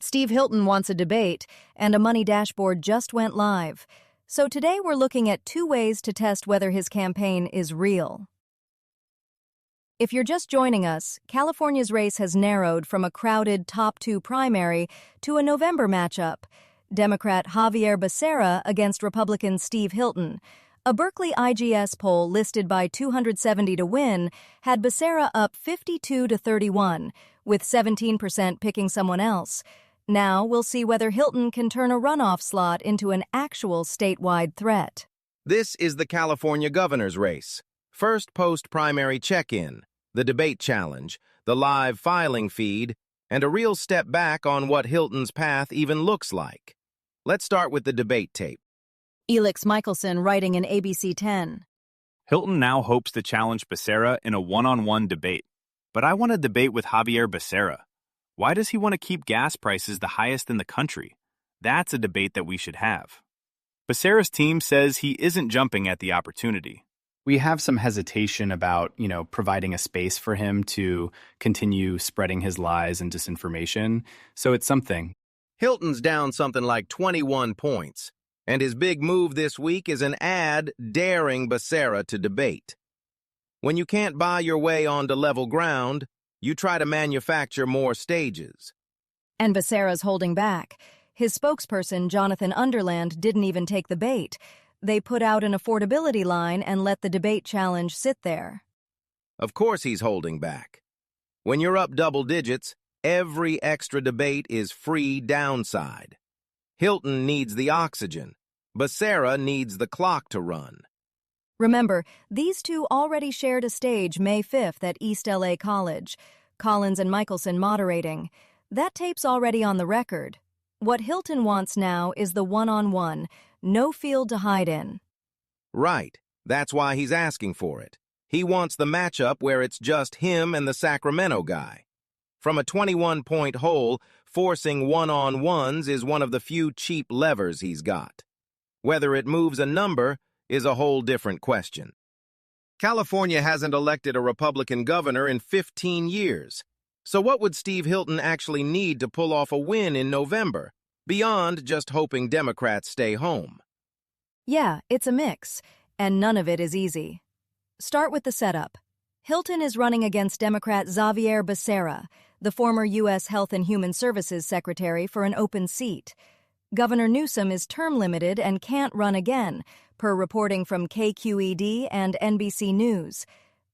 Steve Hilton wants a debate, and a money dashboard just went live. So today we're looking at 2 ways to test whether his campaign is real. If you're just joining us, California's race has narrowed from a crowded top 2 primary to a November matchup. Democrat Xavier Becerra against Republican Steve Hilton. A Berkeley IGS poll listed by 270 to win had Becerra up 52 to 31, with 17% picking someone else. Now we'll see whether Hilton can turn a runoff slot into an actual statewide threat. This is the California governor's race. First post-primary check-in, the debate challenge, the live filing feed, and a real step back on what Hilton's path even looks like. Let's start with the debate tape. Elix Michelson writing in ABC 10. Hilton now hopes to challenge Becerra in a one-on-one debate. But I want to debate with Xavier Becerra. Why does he want to keep gas prices the highest in the country? That's a debate that we should have. Becerra's team says he isn't jumping at the opportunity. We have some hesitation about, providing a space for him to continue spreading his lies and disinformation. So it's something. Hilton's down something like 21 points, and his big move this week is an ad daring Becerra to debate. When you can't buy your way onto level ground, you try to manufacture more stages. And Becerra's holding back. His spokesperson, Jonathan Underland, didn't even take the bait. They put out an affordability line and let the debate challenge sit there. Of course he's holding back. When you're up double digits, every extra debate is free downside. Hilton needs the oxygen. Becerra needs the clock to run. Remember, these two already shared a stage May 5th at East LA College. Collins and Michelson moderating. That tape's already on the record. What Hilton wants now is the one-on-one, no field to hide in. Right. That's why he's asking for it. He wants the matchup where it's just him and the Sacramento guy. From a 21-point hole, forcing one-on-ones is one of the few cheap levers he's got. Whether it moves a number is a whole different question. California hasn't elected a Republican governor in 15 years. So what would Steve Hilton actually need to pull off a win in November, beyond just hoping Democrats stay home? Yeah, it's a mix, and none of it is easy. Start with the setup. Hilton is running against Democrat Xavier Becerra, the former U.S. Health and Human Services Secretary, for an open seat. Governor Newsom is term-limited and can't run again, per reporting from KQED and NBC News.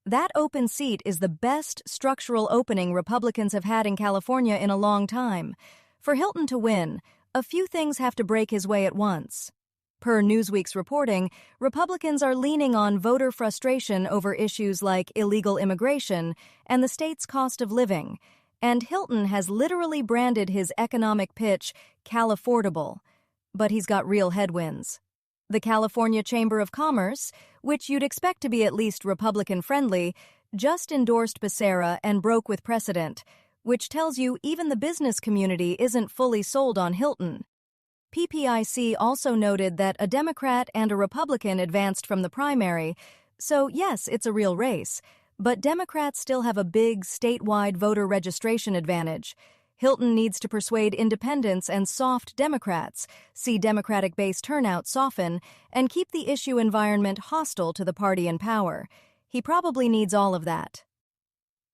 That open seat is the best structural opening Republicans have had in California in a long time. For Hilton to win, a few things have to break his way at once. Per Newsweek's reporting, Republicans are leaning on voter frustration over issues like illegal immigration and the state's cost of living. And Hilton has literally branded his economic pitch Cal-affordable. But he's got real headwinds. The California Chamber of Commerce, which you'd expect to be at least Republican-friendly, just endorsed Becerra and broke with precedent, which tells you even the business community isn't fully sold on Hilton. PPIC also noted that a Democrat and a Republican advanced from the primary, so yes, it's a real race, but Democrats still have a big statewide voter registration advantage. Hilton needs to persuade independents and soft Democrats, see Democratic-based turnout soften, and keep the issue environment hostile to the party in power. He probably needs all of that.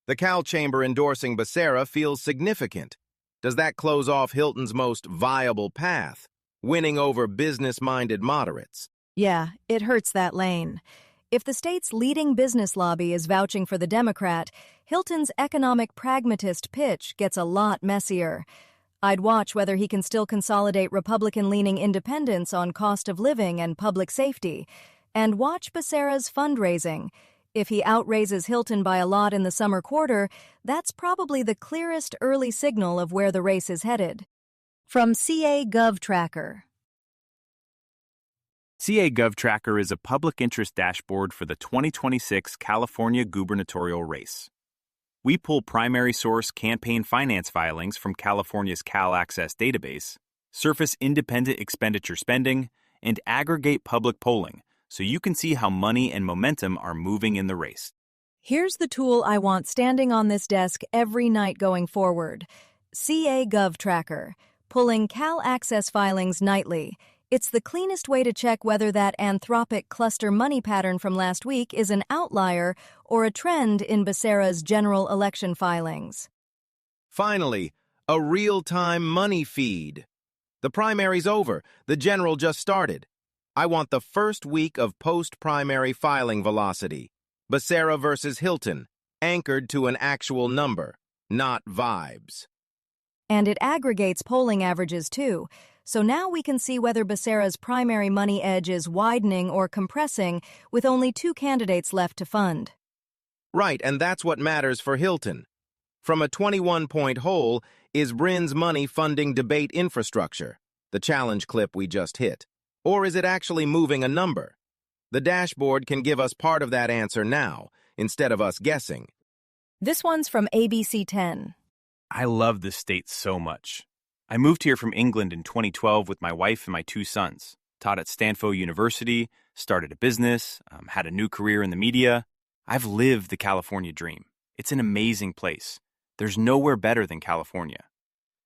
The Cal Chamber endorsing Becerra feels significant. Does that close off Hilton's most viable path, winning over business-minded moderates? Yeah, it hurts that lane. If the state's leading business lobby is vouching for the Democrat, Hilton's economic pragmatist pitch gets a lot messier. I'd watch whether he can still consolidate Republican-leaning independents on cost of living and public safety, and watch Becerra's fundraising. If he outraises Hilton by a lot in the summer quarter, that's probably the clearest early signal of where the race is headed. From CA GovTracker. CA GovTracker is a public interest dashboard for the 2026 California gubernatorial race. We pull primary source campaign finance filings from California's Cal Access database, surface independent expenditure spending, and aggregate public polling so you can see how money and momentum are moving in the race. Here's the tool I want standing on this desk every night going forward. CA Gov Tracker, pulling Cal Access filings nightly. It's the cleanest way to check whether that Anthropic cluster money pattern from last week is an outlier or a trend in Becerra's general election filings. Finally, a real-time money feed. The primary's over. The general just started. I want the first week of post-primary filing velocity. Becerra versus Hilton, anchored to an actual number, not vibes. And it aggregates polling averages too, so now we can see whether Becerra's primary money edge is widening or compressing with only 2 candidates left to fund. Right, and that's what matters for Hilton. From a 21-point hole, is Bryn's money funding debate infrastructure, the challenge clip we just hit? Or is it actually moving a number? The dashboard can give us part of that answer now, instead of us guessing. This one's from ABC 10. I love this state so much. I moved here from England in 2012 with my wife and my 2 sons, taught at Stanford University, started a business, had a new career in the media. I've lived the California dream. It's an amazing place. There's nowhere better than California.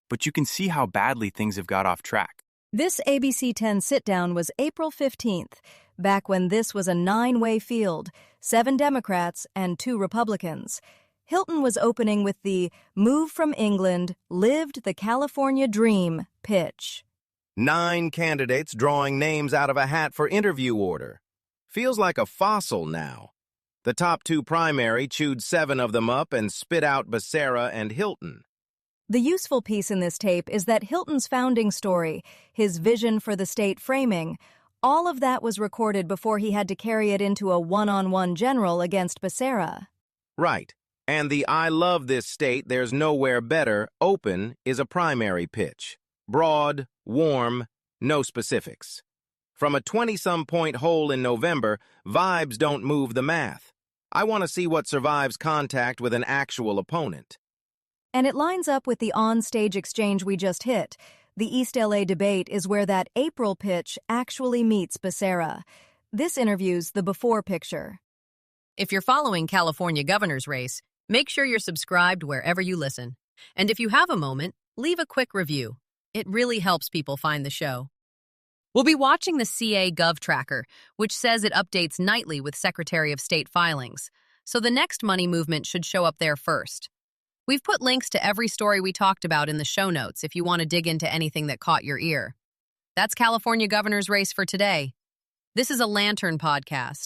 But you can see how badly things have got off track. This ABC 10 sit-down was April 15th, back when this was a 9-way field, 7 Democrats and 2 Republicans. Hilton was opening with the "Move from England, lived the California dream" pitch. 9 candidates drawing names out of a hat for interview order. Feels like a fossil now. The top 2 primary chewed 7 of them up and spit out Becerra and Hilton. The useful piece in this tape is that Hilton's founding story, his vision for the state framing, all of that was recorded before he had to carry it into a one-on-one general against Becerra. Right. And the "I love this state, there's nowhere better" open is a primary pitch. Broad, warm, no specifics. From a 20-some point hole in November, vibes don't move the math. I want to see what survives contact with an actual opponent. And it lines up with the on-stage exchange we just hit. The East LA debate is where that April pitch actually meets Becerra. This interview's the before picture. If you're following California governor's race, make sure you're subscribed wherever you listen. And if you have a moment, leave a quick review. It really helps people find the show. We'll be watching the CA Gov Tracker, which says it updates nightly with Secretary of State filings. So the next money movement should show up there first. We've put links to every story we talked about in the show notes if you want to dig into anything that caught your ear. That's California governor's race for today. This is a Lantern podcast.